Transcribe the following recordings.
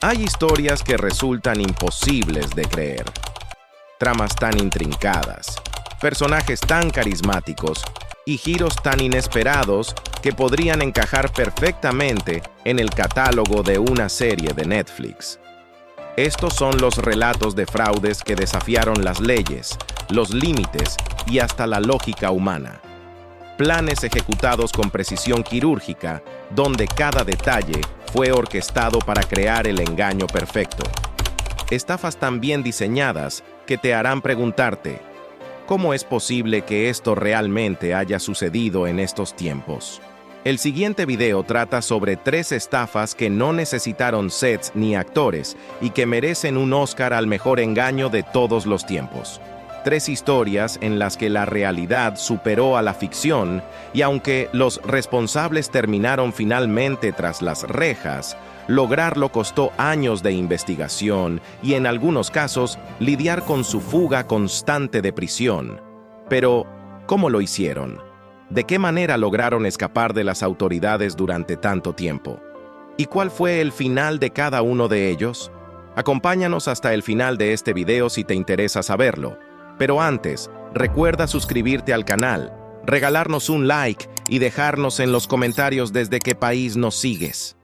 Hay historias que resultan imposibles de creer, tramas tan intrincadas, personajes tan carismáticos y giros tan inesperados que podrían encajar perfectamente en el catálogo de una serie de Netflix. Estos son los relatos de fraudes que desafiaron las leyes, los límites y hasta la lógica humana. Planes ejecutados con precisión quirúrgica, donde cada detalle fue orquestado para crear el engaño perfecto. Estafas tan bien diseñadas que te harán preguntarte, ¿cómo es posible que esto realmente haya sucedido en estos tiempos? El siguiente video trata sobre 3 estafas que no necesitaron sets ni actores y que merecen un Oscar al mejor engaño de todos los tiempos. 3 historias en las que la realidad superó a la ficción y aunque los responsables terminaron finalmente tras las rejas, lograrlo costó años de investigación y en algunos casos lidiar con su fuga constante de prisión. Pero, ¿cómo lo hicieron? ¿De qué manera lograron escapar de las autoridades durante tanto tiempo? ¿Y cuál fue el final de cada uno de ellos? Acompáñanos hasta el final de este video si te interesa saberlo. Pero antes, recuerda suscribirte al canal, regalarnos un like y dejarnos en los comentarios desde qué país nos sigues.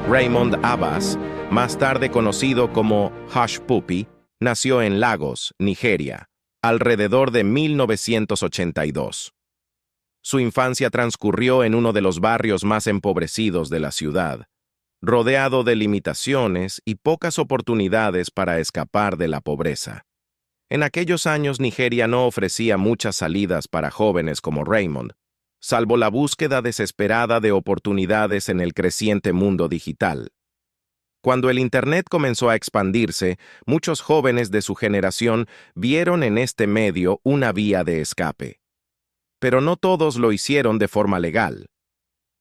Raymond Abbas, más tarde conocido como Hush Puppy, nació en Lagos, Nigeria, alrededor de 1982. Su infancia transcurrió en uno de los barrios más empobrecidos de la ciudad, rodeado de limitaciones y pocas oportunidades para escapar de la pobreza. En aquellos años Nigeria no ofrecía muchas salidas para jóvenes como Raymond, salvo la búsqueda desesperada de oportunidades en el creciente mundo digital. Cuando el Internet comenzó a expandirse, muchos jóvenes de su generación vieron en este medio una vía de escape. Pero no todos lo hicieron de forma legal.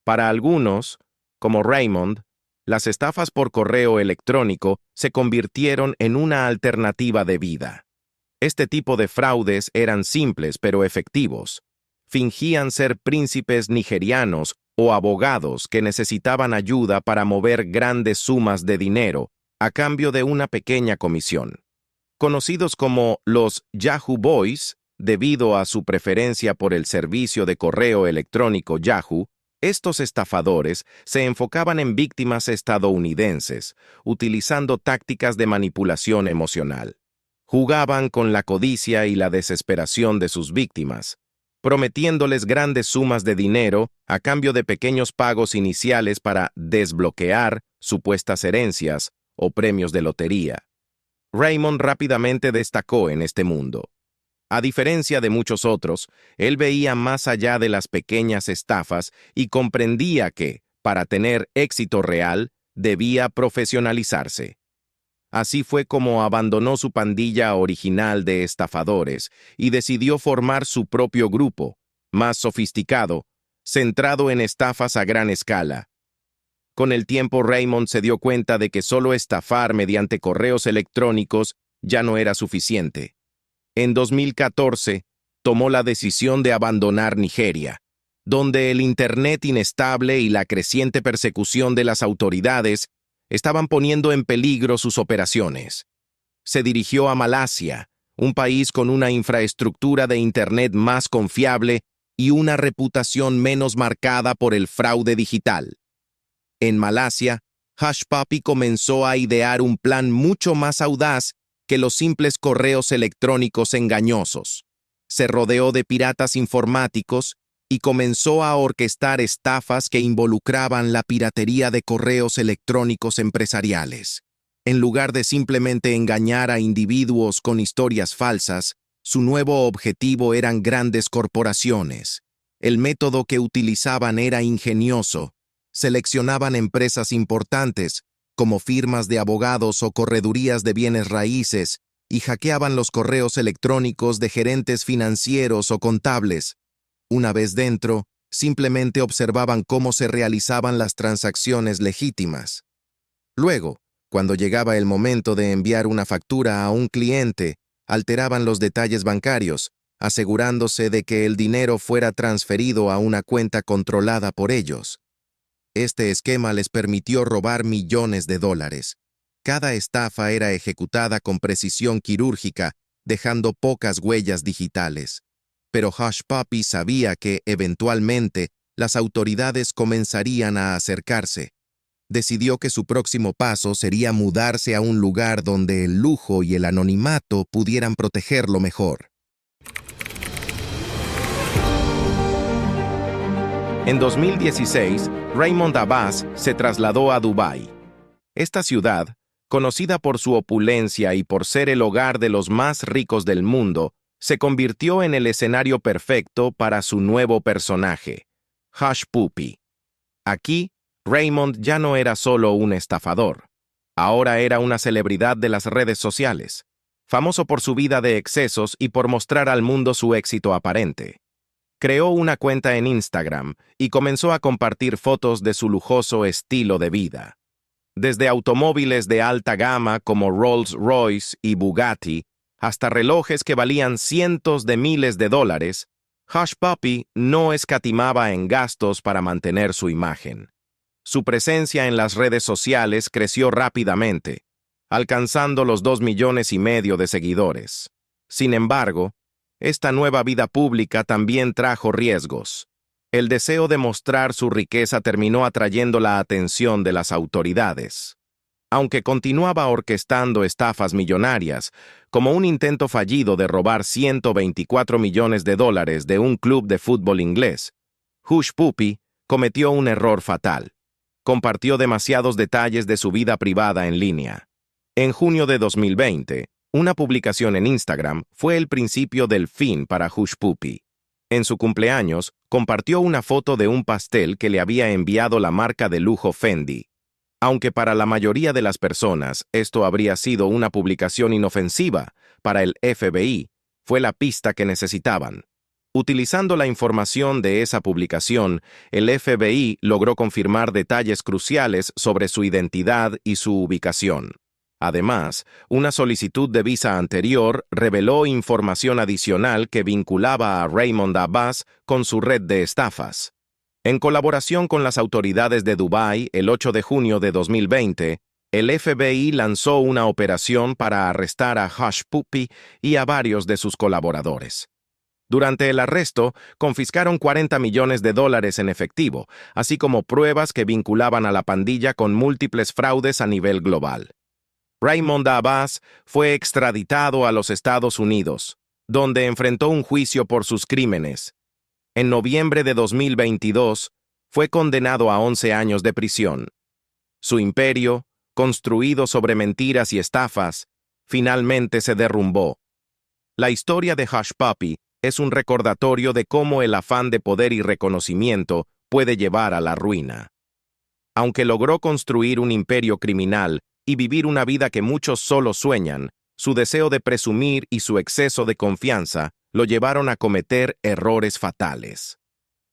Para algunos, como Raymond, las estafas por correo electrónico se convirtieron en una alternativa de vida. Este tipo de fraudes eran simples pero efectivos. Fingían ser príncipes nigerianos o abogados que necesitaban ayuda para mover grandes sumas de dinero a cambio de una pequeña comisión. Conocidos como los Yahoo Boys, debido a su preferencia por el servicio de correo electrónico Yahoo, estos estafadores se enfocaban en víctimas estadounidenses, utilizando tácticas de manipulación emocional. Jugaban con la codicia y la desesperación de sus víctimas, prometiéndoles grandes sumas de dinero a cambio de pequeños pagos iniciales para desbloquear supuestas herencias o premios de lotería. Raymond rápidamente destacó en este mundo. A diferencia de muchos otros, él veía más allá de las pequeñas estafas y comprendía que, para tener éxito real, debía profesionalizarse. Así fue como abandonó su pandilla original de estafadores y decidió formar su propio grupo, más sofisticado, centrado en estafas a gran escala. Con el tiempo, Raymond se dio cuenta de que solo estafar mediante correos electrónicos ya no era suficiente. En 2014, tomó la decisión de abandonar Nigeria, donde el Internet inestable y la creciente persecución de las autoridades estaban poniendo en peligro sus operaciones. Se dirigió a Malasia, un país con una infraestructura de Internet más confiable y una reputación menos marcada por el fraude digital. En Malasia, Hush Puppy comenzó a idear un plan mucho más audaz que los simples correos electrónicos engañosos. Se rodeó de piratas informáticos y comenzó a orquestar estafas que involucraban la piratería de correos electrónicos empresariales. En lugar de simplemente engañar a individuos con historias falsas, su nuevo objetivo eran grandes corporaciones. El método que utilizaban era ingenioso. Seleccionaban empresas importantes, como firmas de abogados o corredurías de bienes raíces, y hackeaban los correos electrónicos de gerentes financieros o contables. Una vez dentro, simplemente observaban cómo se realizaban las transacciones legítimas. Luego, cuando llegaba el momento de enviar una factura a un cliente, alteraban los detalles bancarios, asegurándose de que el dinero fuera transferido a una cuenta controlada por ellos. Este esquema les permitió robar millones de dólares. Cada estafa era ejecutada con precisión quirúrgica, dejando pocas huellas digitales. Pero Hush Puppy sabía que, eventualmente, las autoridades comenzarían a acercarse. Decidió que su próximo paso sería mudarse a un lugar donde el lujo y el anonimato pudieran protegerlo mejor. En 2016, Raymond Abbas se trasladó a Dubái. Esta ciudad, conocida por su opulencia y por ser el hogar de los más ricos del mundo, se convirtió en el escenario perfecto para su nuevo personaje, Hush Puppy. Aquí, Raymond ya no era solo un estafador. Ahora era una celebridad de las redes sociales, famoso por su vida de excesos y por mostrar al mundo su éxito aparente. Creó una cuenta en Instagram y comenzó a compartir fotos de su lujoso estilo de vida. Desde automóviles de alta gama como Rolls-Royce y Bugatti, hasta relojes que valían cientos de miles de dólares, Hush Puppy no escatimaba en gastos para mantener su imagen. Su presencia en las redes sociales creció rápidamente, alcanzando los 2,5 millones de seguidores. Sin embargo, esta nueva vida pública también trajo riesgos. El deseo de mostrar su riqueza terminó atrayendo la atención de las autoridades. Aunque continuaba orquestando estafas millonarias, como un intento fallido de robar 124 millones de dólares de un club de fútbol inglés, Hush Puppy cometió un error fatal. Compartió demasiados detalles de su vida privada en línea. En junio de 2020, una publicación en Instagram fue el principio del fin para Hush Puppy. En su cumpleaños, compartió una foto de un pastel que le había enviado la marca de lujo Fendi. Aunque para la mayoría de las personas esto habría sido una publicación inofensiva, para el FBI fue la pista que necesitaban. Utilizando la información de esa publicación, el FBI logró confirmar detalles cruciales sobre su identidad y su ubicación. Además, una solicitud de visa anterior reveló información adicional que vinculaba a Raymond Abbas con su red de estafas. En colaboración con las autoridades de Dubái, el 8 de junio de 2020, el FBI lanzó una operación para arrestar a Hush Puppy y a varios de sus colaboradores. Durante el arresto, confiscaron 40 millones de dólares en efectivo, así como pruebas que vinculaban a la pandilla con múltiples fraudes a nivel global. Raymond Abbas fue extraditado a los Estados Unidos, donde enfrentó un juicio por sus crímenes. En noviembre de 2022, fue condenado a 11 años de prisión. Su imperio, construido sobre mentiras y estafas, finalmente se derrumbó. La historia de Hush Puppy es un recordatorio de cómo el afán de poder y reconocimiento puede llevar a la ruina. Aunque logró construir un imperio criminal y vivir una vida que muchos solo sueñan, su deseo de presumir y su exceso de confianza lo llevaron a cometer errores fatales.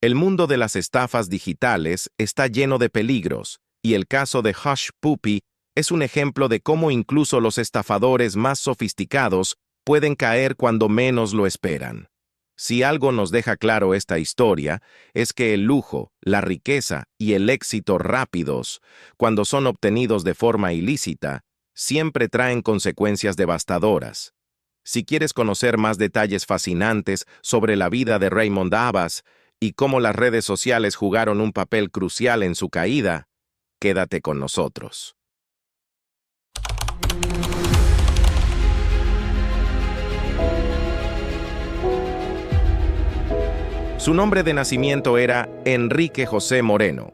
El mundo de las estafas digitales está lleno de peligros, y el caso de Hush Puppy es un ejemplo de cómo incluso los estafadores más sofisticados pueden caer cuando menos lo esperan. Si algo nos deja claro esta historia, es que el lujo, la riqueza y el éxito rápidos, cuando son obtenidos de forma ilícita, siempre traen consecuencias devastadoras. Si quieres conocer más detalles fascinantes sobre la vida de Raymond Abbas y cómo las redes sociales jugaron un papel crucial en su caída, quédate con nosotros. Su nombre de nacimiento era Enrique José Moreno,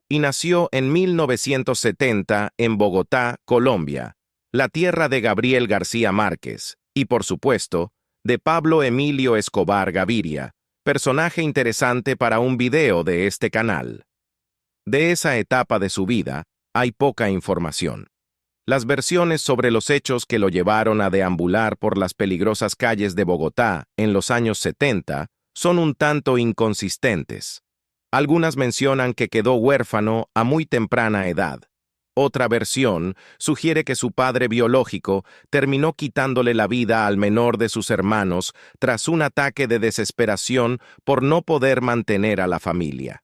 y nació en 1970 en Bogotá, Colombia, la tierra de Gabriel García Márquez, y por supuesto, de Pablo Emilio Escobar Gaviria, personaje interesante para un video de este canal. De esa etapa de su vida, hay poca información. Las versiones sobre los hechos que lo llevaron a deambular por las peligrosas calles de Bogotá en los años 70 son un tanto inconsistentes. Algunas mencionan que quedó huérfano a muy temprana edad. Otra versión sugiere que su padre biológico terminó quitándole la vida al menor de sus hermanos tras un ataque de desesperación por no poder mantener a la familia.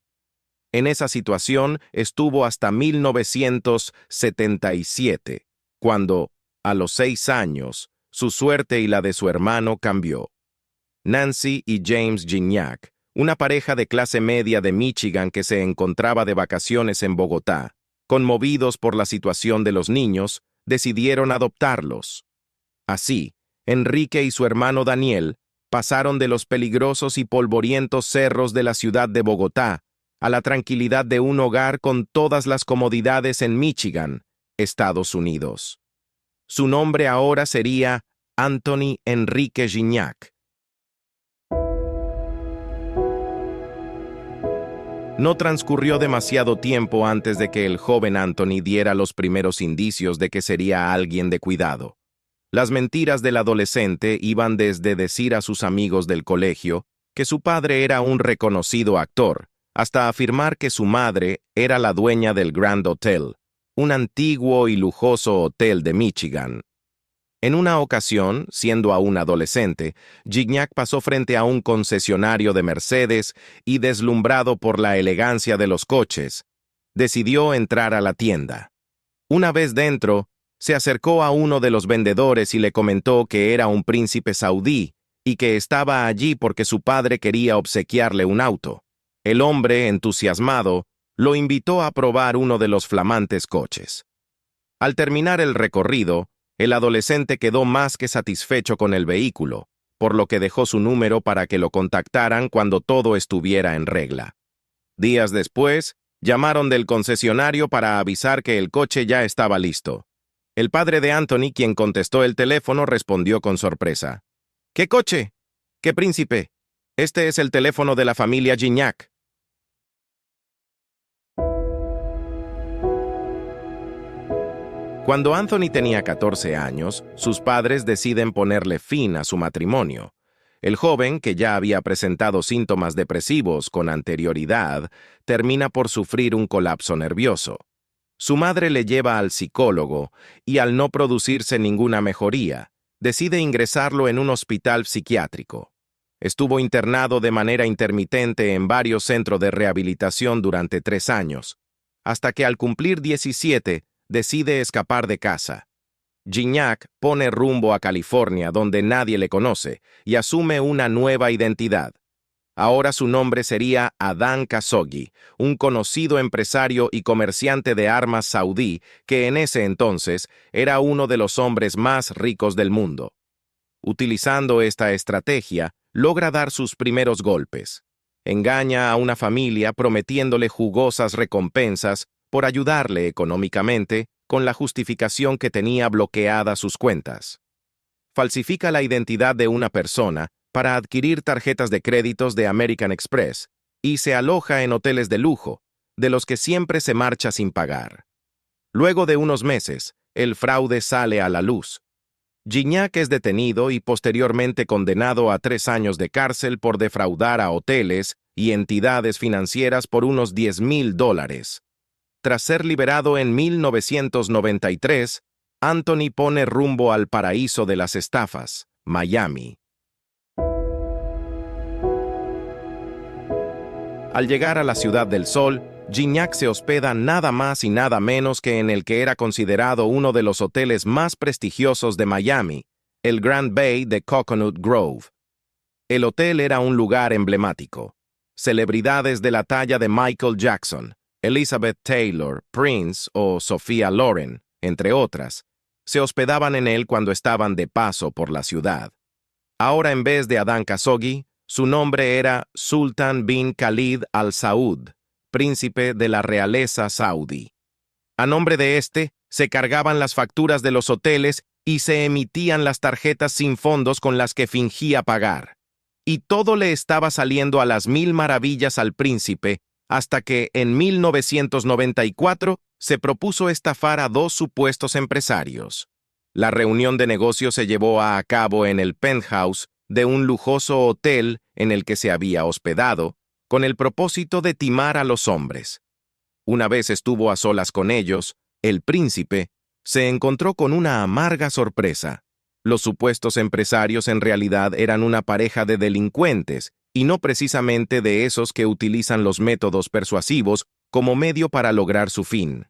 En esa situación estuvo hasta 1977, cuando, a los 6 años, su suerte y la de su hermano cambió. Nancy y James Gignac, una pareja de clase media de Michigan que se encontraba de vacaciones en Bogotá, conmovidos por la situación de los niños, decidieron adoptarlos. Así, Enrique y su hermano Daniel pasaron de los peligrosos y polvorientos cerros de la ciudad de Bogotá a la tranquilidad de un hogar con todas las comodidades en Michigan, Estados Unidos. Su nombre ahora sería Anthony Enrique Gignac. No transcurrió demasiado tiempo antes de que el joven Anthony diera los primeros indicios de que sería alguien de cuidado. Las mentiras del adolescente iban desde decir a sus amigos del colegio que su padre era un reconocido actor, hasta afirmar que su madre era la dueña del Grand Hotel, un antiguo y lujoso hotel de Michigan. En una ocasión, siendo aún adolescente, Gignac pasó frente a un concesionario de Mercedes y, deslumbrado por la elegancia de los coches, decidió entrar a la tienda. Una vez dentro, se acercó a uno de los vendedores y le comentó que era un príncipe saudí y que estaba allí porque su padre quería obsequiarle un auto. El hombre, entusiasmado, lo invitó a probar uno de los flamantes coches. Al terminar el recorrido, el adolescente quedó más que satisfecho con el vehículo, por lo que dejó su número para que lo contactaran cuando todo estuviera en regla. Días después, llamaron del concesionario para avisar que el coche ya estaba listo. El padre de Anthony, quien contestó el teléfono, respondió con sorpresa. ¿Qué coche? ¿Qué príncipe? Este es el teléfono de la familia Gignac. Cuando Anthony tenía 14 años, sus padres deciden ponerle fin a su matrimonio. El joven, que ya había presentado síntomas depresivos con anterioridad, termina por sufrir un colapso nervioso. Su madre le lleva al psicólogo y, al no producirse ninguna mejoría, decide ingresarlo en un hospital psiquiátrico. Estuvo internado de manera intermitente en varios centros de rehabilitación durante 3 años, hasta que al cumplir 17 decide escapar de casa. Gignac pone rumbo a California, donde nadie le conoce, y asume una nueva identidad. Ahora su nombre sería Adnan Khashoggi, un conocido empresario y comerciante de armas saudí que en ese entonces era uno de los hombres más ricos del mundo. Utilizando esta estrategia, logra dar sus primeros golpes. Engaña a una familia prometiéndole jugosas recompensas por ayudarle económicamente con la justificación que tenía bloqueadas sus cuentas. Falsifica la identidad de una persona para adquirir tarjetas de créditos de American Express y se aloja en hoteles de lujo, de los que siempre se marcha sin pagar. Luego de unos meses, el fraude sale a la luz. Gignac es detenido y posteriormente condenado a 3 años de cárcel por defraudar a hoteles y entidades financieras por unos $10,000. Tras ser liberado en 1993, Anthony pone rumbo al paraíso de las estafas, Miami. Al llegar a la Ciudad del Sol, Gignac se hospeda nada más y nada menos que en el que era considerado uno de los hoteles más prestigiosos de Miami, el Grand Bay de Coconut Grove. El hotel era un lugar emblemático. Celebridades de la talla de Michael Jackson, Elizabeth Taylor, Prince o Sophia Loren, entre otras, se hospedaban en él cuando estaban de paso por la ciudad. Ahora, en vez de Adnan Khashoggi, su nombre era Sultan bin Khalid Al Saud, príncipe de la realeza saudí. A nombre de este, se cargaban las facturas de los hoteles y se emitían las tarjetas sin fondos con las que fingía pagar. Y todo le estaba saliendo a las mil maravillas al príncipe, hasta que, en 1994, se propuso estafar a 2 supuestos empresarios. La reunión de negocios se llevó a cabo en el penthouse de un lujoso hotel en el que se había hospedado, con el propósito de timar a los hombres. Una vez estuvo a solas con ellos, El príncipe se encontró con una amarga sorpresa. Los supuestos empresarios en realidad eran una pareja de delincuentes, y no precisamente de esos que utilizan los métodos persuasivos como medio para lograr su fin.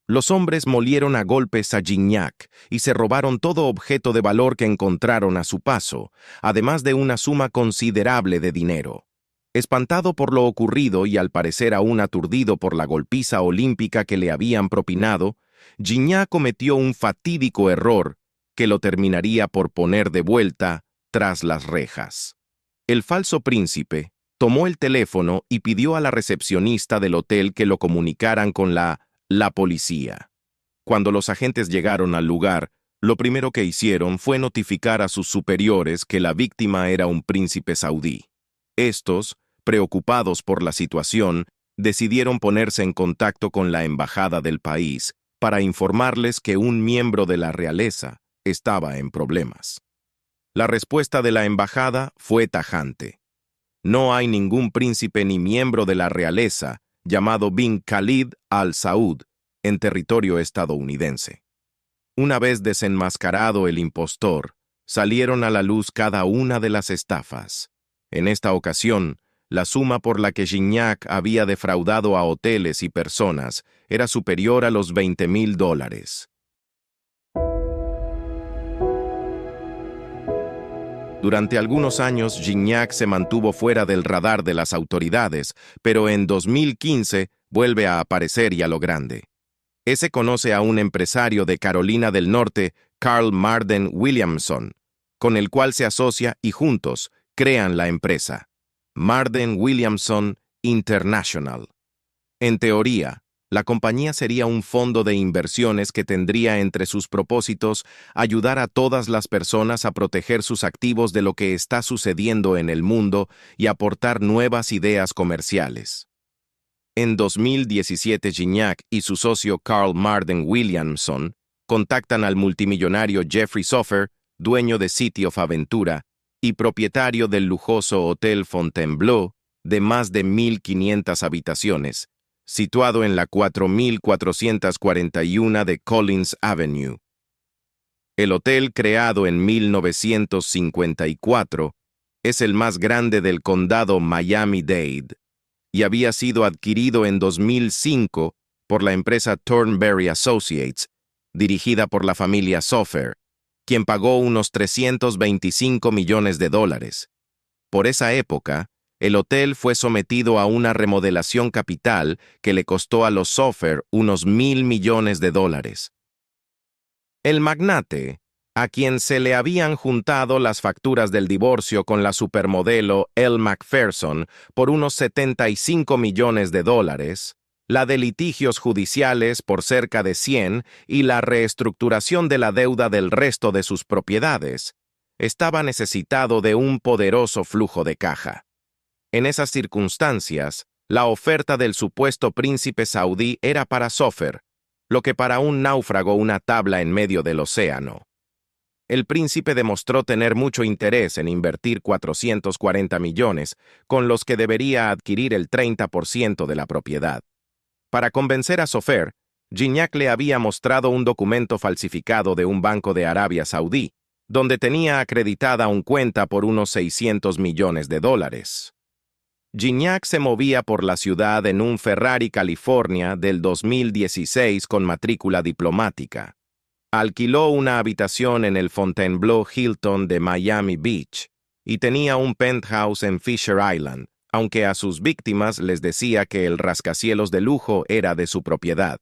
Los hombres molieron a golpes a Gignac y se robaron todo objeto de valor que encontraron a su paso, además de una suma considerable de dinero. Espantado por lo ocurrido y al parecer aún aturdido por la golpiza olímpica que le habían propinado, Gignac cometió un fatídico error que lo terminaría por poner de vuelta tras las rejas. El falso príncipe tomó el teléfono y pidió a la recepcionista del hotel que lo comunicaran con la policía. Cuando los agentes llegaron al lugar, lo primero que hicieron fue notificar a sus superiores que la víctima era un príncipe saudí. Estos, preocupados por la situación, decidieron ponerse en contacto con la embajada del país para informarles que un miembro de la realeza estaba en problemas. La respuesta de la embajada fue tajante. No hay ningún príncipe ni miembro de la realeza llamado Bin Khalid Al Saud en territorio estadounidense. Una vez desenmascarado el impostor, salieron a la luz cada una de las estafas. En esta ocasión, la suma por la que Gignac había defraudado a hoteles y personas era superior a los $20,000. Durante algunos años, Gignac se mantuvo fuera del radar de las autoridades, pero en 2015 vuelve a aparecer y a lo grande. Ese conoce a un empresario de Carolina del Norte, Carl Marden Williamson, con el cual se asocia y juntos crean la empresa, Marden Williamson International. En teoría, la compañía sería un fondo de inversiones que tendría entre sus propósitos ayudar a todas las personas a proteger sus activos de lo que está sucediendo en el mundo y aportar nuevas ideas comerciales. En 2017, Gignac y su socio Carl Marden Williamson contactan al multimillonario Jeffrey Sofer, dueño de City of Aventura y propietario del lujoso Hotel Fontainebleau de más de 1,500 habitaciones, situado en la 4441 de Collins Avenue. El hotel, creado en 1954, es el más grande del condado Miami-Dade y había sido adquirido en 2005 por la empresa Thornberry Associates, dirigida por la familia Sofer, quien pagó unos $325 millones. Por esa época, el hotel fue sometido a una remodelación capital que le costó a los Sofer unos $1,000 millones. El magnate, a quien se le habían juntado las facturas del divorcio con la supermodelo Elle Macpherson por unos $75 millones, la de litigios judiciales por cerca de 100 y la reestructuración de la deuda del resto de sus propiedades, estaba necesitado de un poderoso flujo de caja. En esas circunstancias, la oferta del supuesto príncipe saudí era para Sofer, lo que para un náufrago una tabla en medio del océano. El príncipe demostró tener mucho interés en invertir 440 millones, con los que debería adquirir el 30% de la propiedad. Para convencer a Sofer, Gignac le había mostrado un documento falsificado de un banco de Arabia Saudí, donde tenía acreditada una cuenta por unos $600 millones. Gignac se movía por la ciudad en un Ferrari California del 2016 con matrícula diplomática. Alquiló una habitación en el Fontainebleau Hilton de Miami Beach y tenía un penthouse en Fisher Island, aunque a sus víctimas les decía que el rascacielos de lujo era de su propiedad.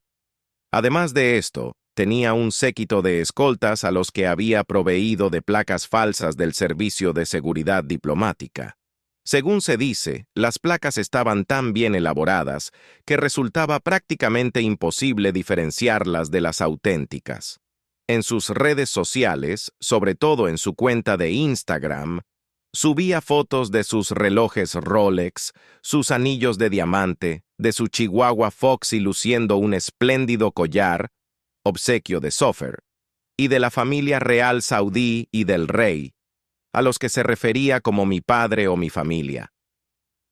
Además de esto, tenía un séquito de escoltas a los que había proveído de placas falsas del Servicio de Seguridad Diplomática. Según se dice, las placas estaban tan bien elaboradas que resultaba prácticamente imposible diferenciarlas de las auténticas. En sus redes sociales, sobre todo en su cuenta de Instagram, subía fotos de sus relojes Rolex, sus anillos de diamante, de su Chihuahua Foxy luciendo un espléndido collar, obsequio de Sofer, y de la familia real saudí y del rey, a los que se refería como mi padre o mi familia.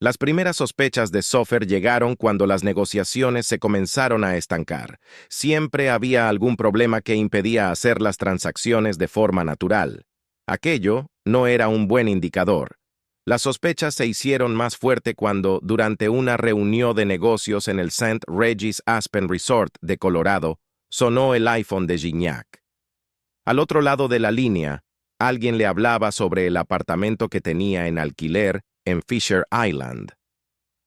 Las primeras sospechas de Sofer llegaron cuando las negociaciones se comenzaron a estancar. Siempre había algún problema que impedía hacer las transacciones de forma natural. Aquello no era un buen indicador. Las sospechas se hicieron más fuerte cuando, durante una reunión de negocios en el St. Regis Aspen Resort de Colorado, sonó el iPhone de Gignac. Al otro lado de la línea, alguien le hablaba sobre el apartamento que tenía en alquiler en Fisher Island.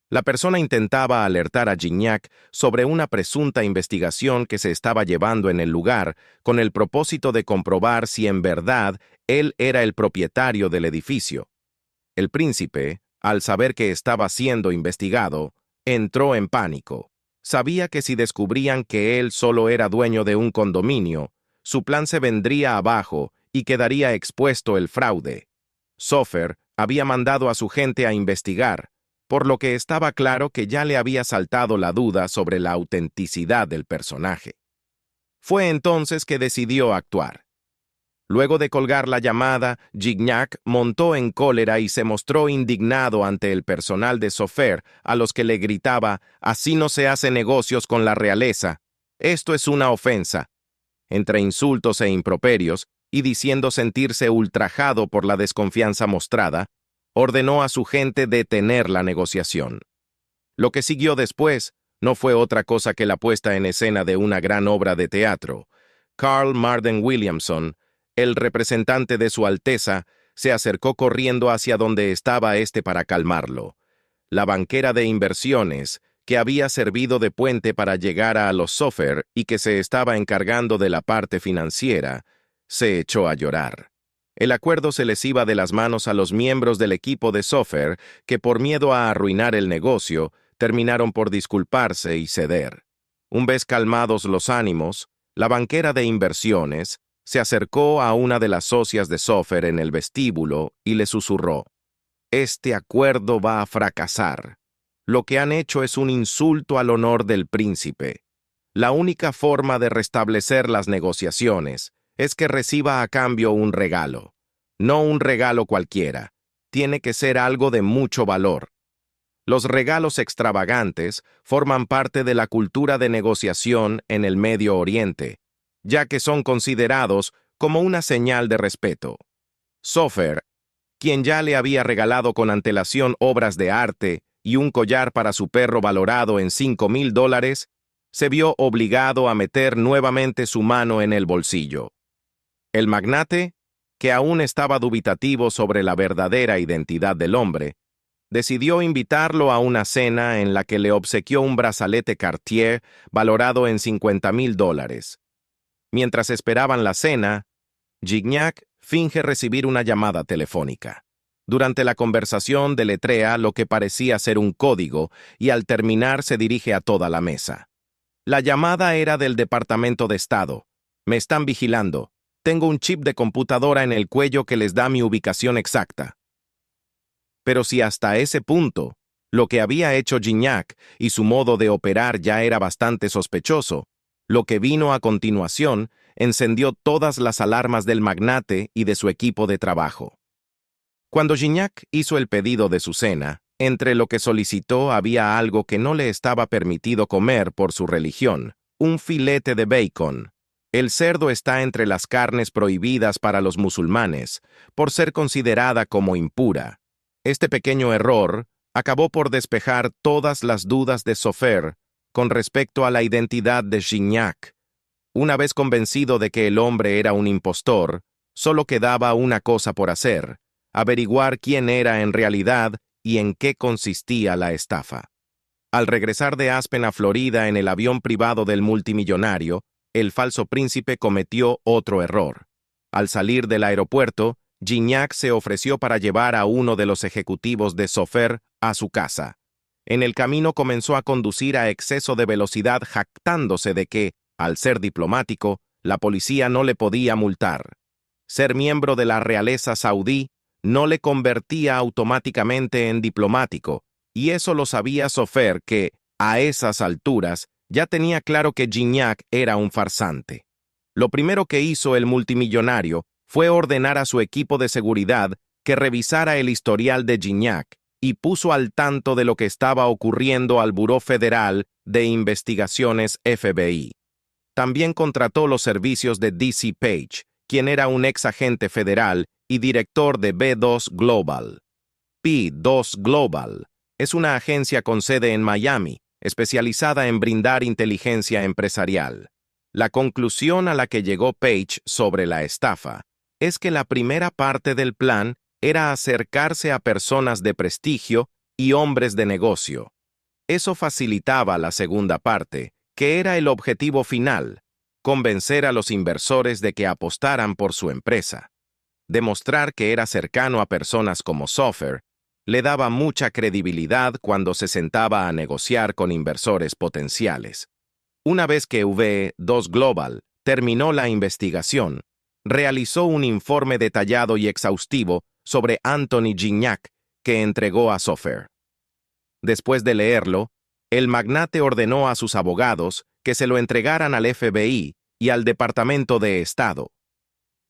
La persona intentaba alertar a Gignac sobre una presunta investigación que se estaba llevando en el lugar con el propósito de comprobar si en verdad él era el propietario del edificio. El príncipe, al saber que estaba siendo investigado, entró en pánico. Sabía que si descubrían que él solo era dueño de un condominio, su plan se vendría abajo y quedaría expuesto el fraude. Sofer había mandado a su gente a investigar, por lo que estaba claro que ya le había saltado la duda sobre la autenticidad del personaje. Fue entonces que decidió actuar. Luego de colgar la llamada, Gignac montó en cólera y se mostró indignado ante el personal de Sofer, a los que le gritaba: «Así no se hace negocios con la realeza. Esto es una ofensa». Entre insultos e improperios, y diciendo sentirse ultrajado por la desconfianza mostrada, ordenó a su gente detener la negociación. Lo que siguió después no fue otra cosa que la puesta en escena de una gran obra de teatro. Carl Marden Williamson, el representante de Su Alteza, se acercó corriendo hacia donde estaba éste para calmarlo. La banquera de inversiones, que había servido de puente para llegar a los Sofer y que se estaba encargando de la parte financiera, se echó a llorar. El acuerdo se les iba de las manos a los miembros del equipo de Sofer, que por miedo a arruinar el negocio, terminaron por disculparse y ceder. Una vez calmados los ánimos, la banquera de inversiones se acercó a una de las socias de Sofer en el vestíbulo y le susurró: «Este acuerdo va a fracasar. Lo que han hecho es un insulto al honor del príncipe. La única forma de restablecer las negociaciones es que reciba a cambio un regalo. No un regalo cualquiera. Tiene que ser algo de mucho valor. Los regalos extravagantes forman parte de la cultura de negociación en el Medio Oriente, ya que son considerados como una señal de respeto». Sofer, quien ya le había regalado con antelación obras de arte y un collar para su perro valorado en $5,000, se vio obligado a meter nuevamente su mano en el bolsillo. El magnate, que aún estaba dubitativo sobre la verdadera identidad del hombre, decidió invitarlo a una cena en la que le obsequió un brazalete Cartier valorado en $50,000. Mientras esperaban la cena, Gignac finge recibir una llamada telefónica. Durante la conversación deletrea lo que parecía ser un código y al terminar se dirige a toda la mesa. La llamada era del Departamento de Estado. «Me están vigilando. Tengo un chip de computadora en el cuello que les da mi ubicación exacta». Pero si hasta ese punto, lo que había hecho Gignac y su modo de operar ya era bastante sospechoso, lo que vino a continuación encendió todas las alarmas del magnate y de su equipo de trabajo. Cuando Gignac hizo el pedido de su cena, entre lo que solicitó había algo que no le estaba permitido comer por su religión: un filete de bacon. El cerdo está entre las carnes prohibidas para los musulmanes, por ser considerada como impura. Este pequeño error acabó por despejar todas las dudas de Sofer con respecto a la identidad de Gignac. Una vez convencido de que el hombre era un impostor, solo quedaba una cosa por hacer: averiguar quién era en realidad y en qué consistía la estafa. Al regresar de Aspen a Florida en el avión privado del multimillonario, el falso príncipe cometió otro error. Al salir del aeropuerto, Gignac se ofreció para llevar a uno de los ejecutivos de Sofer a su casa. En el camino comenzó a conducir a exceso de velocidad, jactándose de que, al ser diplomático, la policía no le podía multar. Ser miembro de la realeza saudí no le convertía automáticamente en diplomático, y eso lo sabía Sofer, que, a esas alturas, ya tenía claro que Gignac era un farsante. Lo primero que hizo el multimillonario fue ordenar a su equipo de seguridad que revisara el historial de Gignac y puso al tanto de lo que estaba ocurriendo al Buró Federal de Investigaciones FBI. También contrató los servicios de D.C. Page, quien era un ex agente federal y director de B2 Global. B2 Global es una agencia con sede en Miami, especializada en brindar inteligencia empresarial. La conclusión a la que llegó Page sobre la estafa es que la primera parte del plan era acercarse a personas de prestigio y hombres de negocio. Eso facilitaba la segunda parte, que era el objetivo final: convencer a los inversores de que apostaran por su empresa. Demostrar que era cercano a personas como Sofer le daba mucha credibilidad cuando se sentaba a negociar con inversores potenciales. Una vez que V2 Global terminó la investigación, realizó un informe detallado y exhaustivo sobre Anthony Gignac que entregó a Sofer. Después de leerlo, el magnate ordenó a sus abogados que se lo entregaran al FBI y al Departamento de Estado.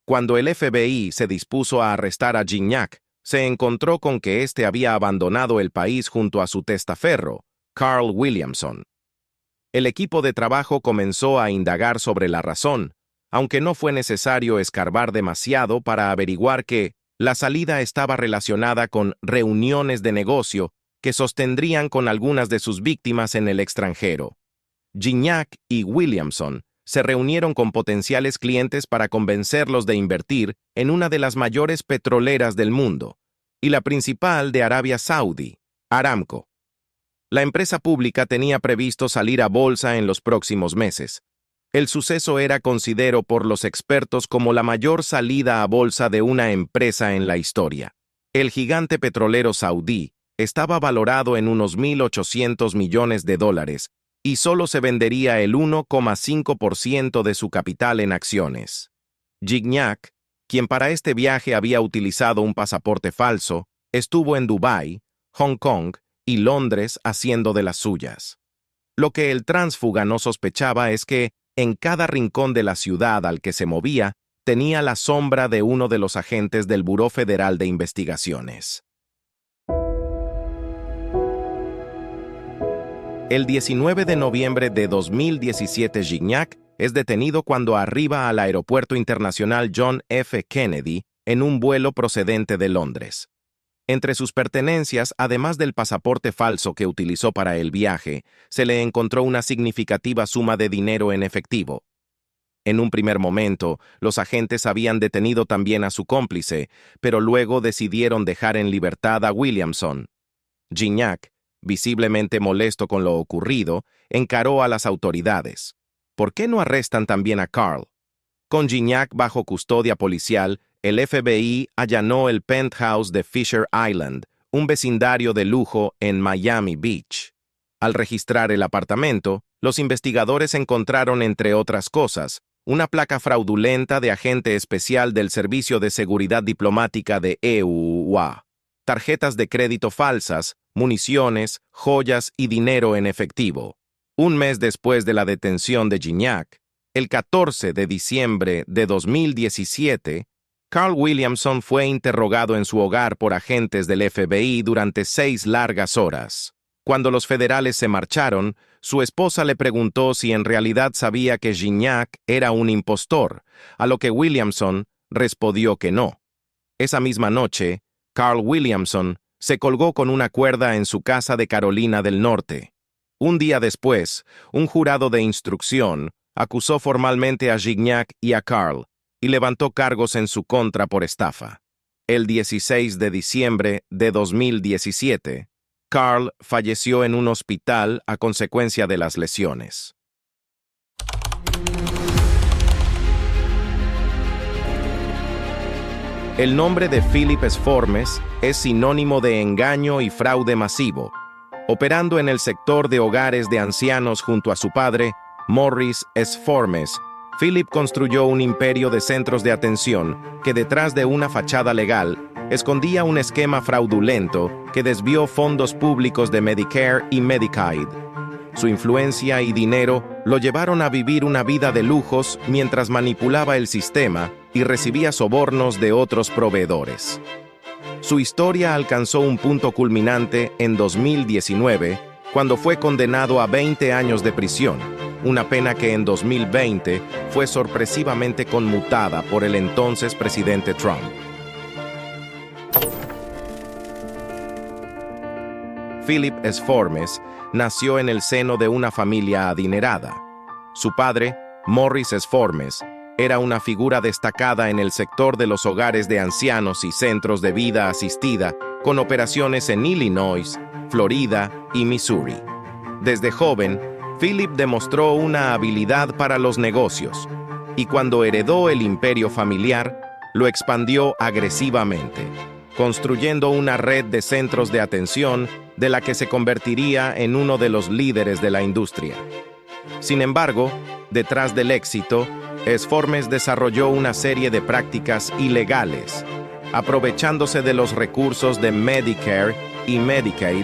Cuando el FBI se dispuso a arrestar a Gignac, se encontró con que éste había abandonado el país junto a su testaferro, Carl Williamson. El equipo de trabajo comenzó a indagar sobre la razón, aunque no fue necesario escarbar demasiado para averiguar que la salida estaba relacionada con reuniones de negocio que sostendrían con algunas de sus víctimas en el extranjero. Gignac y Williamson se reunieron con potenciales clientes para convencerlos de invertir en una de las mayores petroleras del mundo, y la principal de Arabia Saudí, Aramco. La empresa pública tenía previsto salir a bolsa en los próximos meses. El suceso era considerado por los expertos como la mayor salida a bolsa de una empresa en la historia. El gigante petrolero saudí estaba valorado en unos $1.800 millones y solo se vendería el 1,5% de su capital en acciones. Gignac, quien para este viaje había utilizado un pasaporte falso, estuvo en Dubái, Hong Kong y Londres haciendo de las suyas. Lo que el tránsfuga no sospechaba es que, en cada rincón de la ciudad al que se movía, tenía la sombra de uno de los agentes del Buró Federal de Investigaciones. El 19 de noviembre de 2017, Gignac es detenido cuando arriba al Aeropuerto Internacional John F. Kennedy en un vuelo procedente de Londres. Entre sus pertenencias, además del pasaporte falso que utilizó para el viaje, se le encontró una significativa suma de dinero en efectivo. En un primer momento, los agentes habían detenido también a su cómplice, pero luego decidieron dejar en libertad a Williamson. Gignac, visiblemente molesto con lo ocurrido, encaró a las autoridades. ¿Por qué no arrestan también a Carl? Con Gignac bajo custodia policial, el FBI allanó el penthouse de Fisher Island, un vecindario de lujo en Miami Beach. Al registrar el apartamento, los investigadores encontraron, entre otras cosas, una placa fraudulenta de agente especial del Servicio de Seguridad Diplomática de EUA, tarjetas de crédito falsas, municiones, joyas y dinero en efectivo. Un mes después de la detención de Gignac, el 14 de diciembre de 2017, Carl Williamson fue interrogado en su hogar por agentes del FBI durante 6 largas horas. Cuando los federales se marcharon, su esposa le preguntó si en realidad sabía que Gignac era un impostor, a lo que Williamson respondió que no. Esa misma noche, Carl Williamson se colgó con una cuerda en su casa de Carolina del Norte. Un día después, un jurado de instrucción acusó formalmente a Gignac y a Carl y levantó cargos en su contra por estafa. El 16 de diciembre de 2017, Carl falleció en un hospital a consecuencia de las lesiones. El nombre de Philip Esformes es sinónimo de engaño y fraude masivo. Operando en el sector de hogares de ancianos junto a su padre, Morris Esformes, Philip construyó un imperio de centros de atención que detrás de una fachada legal escondía un esquema fraudulento que desvió fondos públicos de Medicare y Medicaid. Su influencia y dinero lo llevaron a vivir una vida de lujos mientras manipulaba el sistema y recibía sobornos de otros proveedores. Su historia alcanzó un punto culminante en 2019, cuando fue condenado a 20 años de prisión, una pena que en 2020 fue sorpresivamente conmutada por el entonces presidente Trump. Philip Esformes nació en el seno de una familia adinerada. Su padre, Morris Esformes, era una figura destacada en el sector de los hogares de ancianos y centros de vida asistida, con operaciones en Illinois, Florida y Missouri. Desde joven, Philip demostró una habilidad para los negocios, y cuando heredó el imperio familiar, lo expandió agresivamente, construyendo una red de centros de atención de la que se convertiría en uno de los líderes de la industria. Sin embargo, detrás del éxito, Esformes desarrolló una serie de prácticas ilegales, aprovechándose de los recursos de Medicare y Medicaid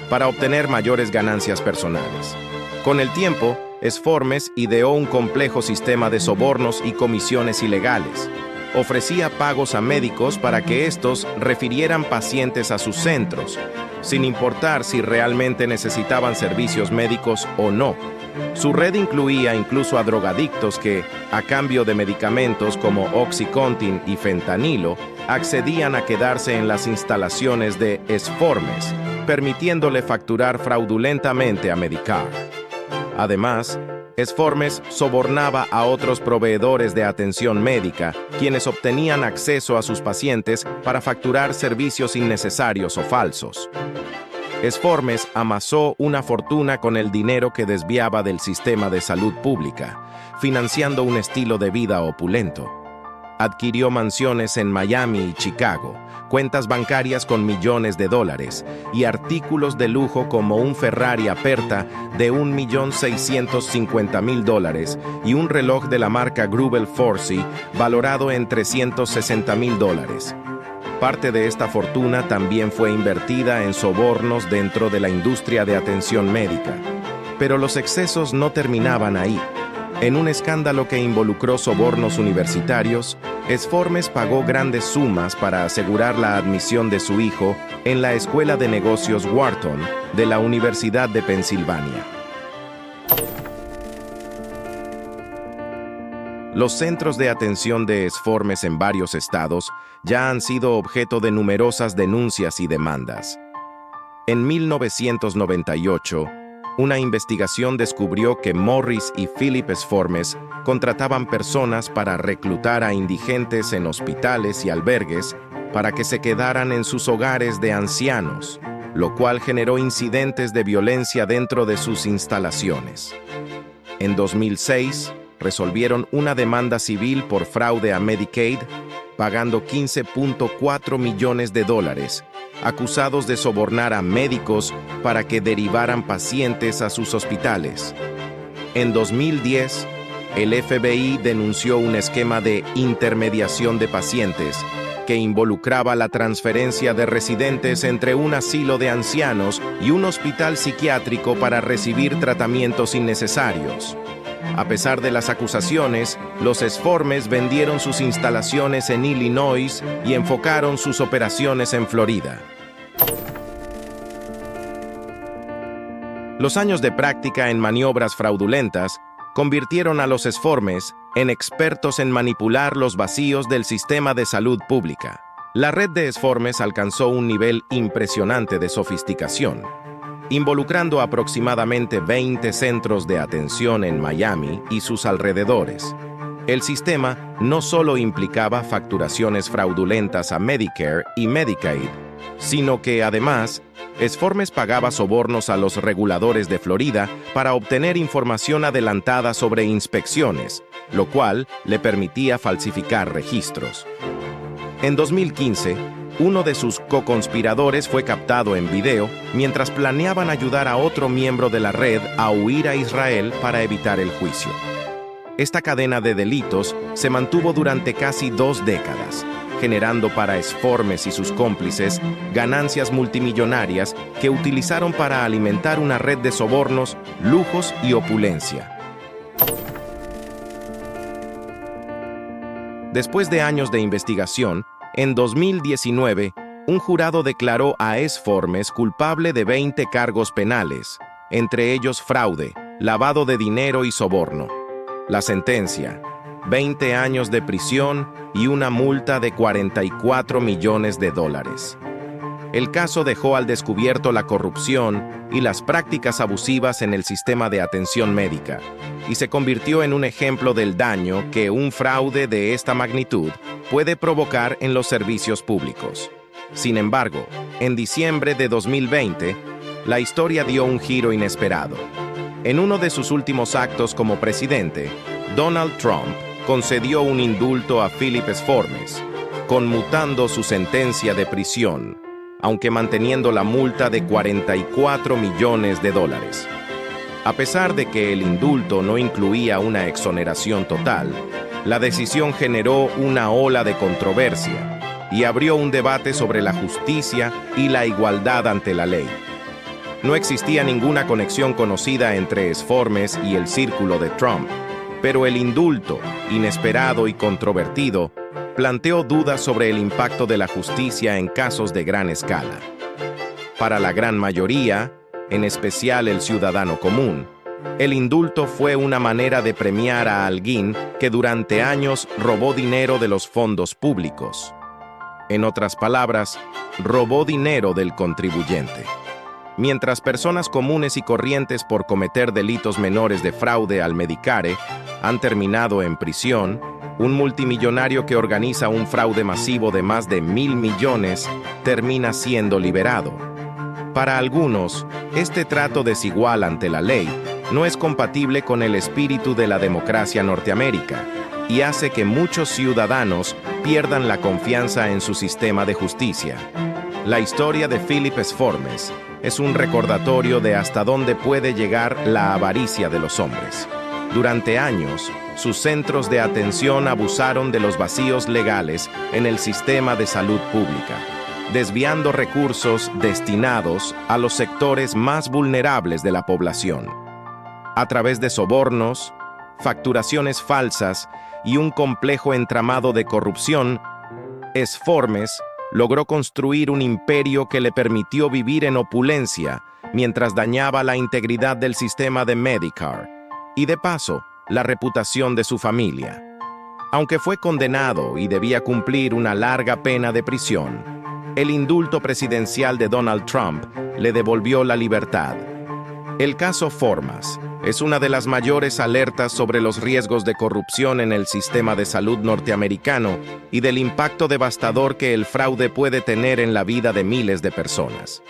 para obtener mayores ganancias personales. Con el tiempo, Esformes ideó un complejo sistema de sobornos y comisiones ilegales. Ofrecía pagos a médicos para que estos refirieran pacientes a sus centros, sin importar si realmente necesitaban servicios médicos o no. Su red incluía incluso a drogadictos que, a cambio de medicamentos como Oxycontin y fentanilo, accedían a quedarse en las instalaciones de Esformes, permitiéndole facturar fraudulentamente a Medicare. Además, Esformes sobornaba a otros proveedores de atención médica, quienes obtenían acceso a sus pacientes para facturar servicios innecesarios o falsos. Esformes amasó una fortuna con el dinero que desviaba del sistema de salud pública, financiando un estilo de vida opulento. Adquirió mansiones en Miami y Chicago, cuentas bancarias con millones de dólares y artículos de lujo como un Ferrari Aperta de $1.650.000 y un reloj de la marca Greubel Forsey valorado en $360.000. Parte de esta fortuna también fue invertida en sobornos dentro de la industria de atención médica. Pero los excesos no terminaban ahí. En un escándalo que involucró sobornos universitarios, Esformes pagó grandes sumas para asegurar la admisión de su hijo en la Escuela de Negocios Wharton de la Universidad de Pensilvania. Los centros de atención de Esformes en varios estados ya han sido objeto de numerosas denuncias y demandas. En 1998, una investigación descubrió que Morris y Philip Esformes contrataban personas para reclutar a indigentes en hospitales y albergues para que se quedaran en sus hogares de ancianos, lo cual generó incidentes de violencia dentro de sus instalaciones. En 2006, resolvieron una demanda civil por fraude a Medicaid, pagando $15.4 millones, acusados de sobornar a médicos para que derivaran pacientes a sus hospitales. En 2010, el FBI denunció un esquema de intermediación de pacientes que involucraba la transferencia de residentes entre un asilo de ancianos y un hospital psiquiátrico para recibir tratamientos innecesarios. A pesar de las acusaciones, los Esformes vendieron sus instalaciones en Illinois y enfocaron sus operaciones en Florida. Los años de práctica en maniobras fraudulentas convirtieron a los Esformes en expertos en manipular los vacíos del sistema de salud pública. La red de Esformes alcanzó un nivel impresionante de sofisticación, involucrando aproximadamente 20 centros de atención en Miami y sus alrededores. El sistema no solo implicaba facturaciones fraudulentas a Medicare y Medicaid, sino que además, Esformes pagaba sobornos a los reguladores de Florida para obtener información adelantada sobre inspecciones, lo cual le permitía falsificar registros. En 2015, uno de sus co-conspiradores fue captado en video mientras planeaban ayudar a otro miembro de la red a huir a Israel para evitar el juicio. Esta cadena de delitos se mantuvo durante casi 2 décadas, generando para Esformes y sus cómplices ganancias multimillonarias que utilizaron para alimentar una red de sobornos, lujos y opulencia. Después de años de investigación, en 2019, Un jurado declaró a Esformes culpable de 20 cargos penales, entre ellos fraude, lavado de dinero y soborno. La sentencia: 20 años de prisión y una multa de $44 millones. El caso dejó al descubierto la corrupción y las prácticas abusivas en el sistema de atención médica, y se convirtió en un ejemplo del daño que un fraude de esta magnitud puede provocar en los servicios públicos. Sin embargo, en diciembre de 2020, la historia dio un giro inesperado. En uno de sus últimos actos como presidente, Donald Trump concedió un indulto a Philip Esformes, conmutando su sentencia de prisión, aunque manteniendo la multa de $44 millones. A pesar de que el indulto no incluía una exoneración total, la decisión generó una ola de controversia y abrió un debate sobre la justicia y la igualdad ante la ley. No existía ninguna conexión conocida entre Esformes y el círculo de Trump, pero el indulto, inesperado y controvertido, planteó dudas sobre el impacto de la justicia en casos de gran escala. Para la gran mayoría, en especial el ciudadano común, el indulto fue una manera de premiar a alguien que durante años robó dinero de los fondos públicos. En otras palabras, robó dinero del contribuyente. Mientras personas comunes y corrientes por cometer delitos menores de fraude al Medicare han terminado en prisión, un multimillonario que organiza un fraude masivo de más de $1.000 millones termina siendo liberado. Para algunos, este trato desigual ante la ley no es compatible con el espíritu de la democracia norteamericana y hace que muchos ciudadanos pierdan la confianza en su sistema de justicia. La historia de Philip Esformes es un recordatorio de hasta dónde puede llegar la avaricia de los hombres. Durante años, sus centros de atención abusaron de los vacíos legales en el sistema de salud pública, desviando recursos destinados a los sectores más vulnerables de la población. A través de sobornos, facturaciones falsas y un complejo entramado de corrupción, Esformes logró construir un imperio que le permitió vivir en opulencia mientras dañaba la integridad del sistema de Medicare y, de paso, la reputación de su familia. Aunque fue condenado y debía cumplir una larga pena de prisión, el indulto presidencial de Donald Trump le devolvió la libertad. El caso Formas es una de las mayores alertas sobre los riesgos de corrupción en el sistema de salud norteamericano y del impacto devastador que el fraude puede tener en la vida de miles de personas.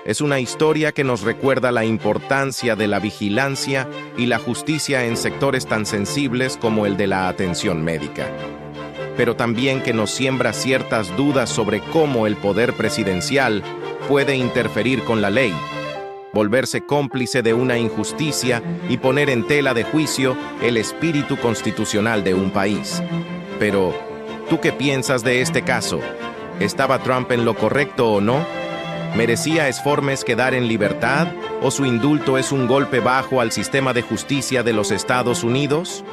Es una historia que nos recuerda la importancia de la vigilancia y la justicia en sectores tan sensibles como el de la atención médica, pero también que nos siembra ciertas dudas sobre cómo el poder presidencial puede interferir con la ley, volverse cómplice de una injusticia y poner en tela de juicio el espíritu constitucional de un país. Pero, ¿tú qué piensas de este caso? ¿Estaba Trump en lo correcto o no? ¿Merecía Esformes quedar en libertad o su indulto es un golpe bajo al sistema de justicia de los Estados Unidos?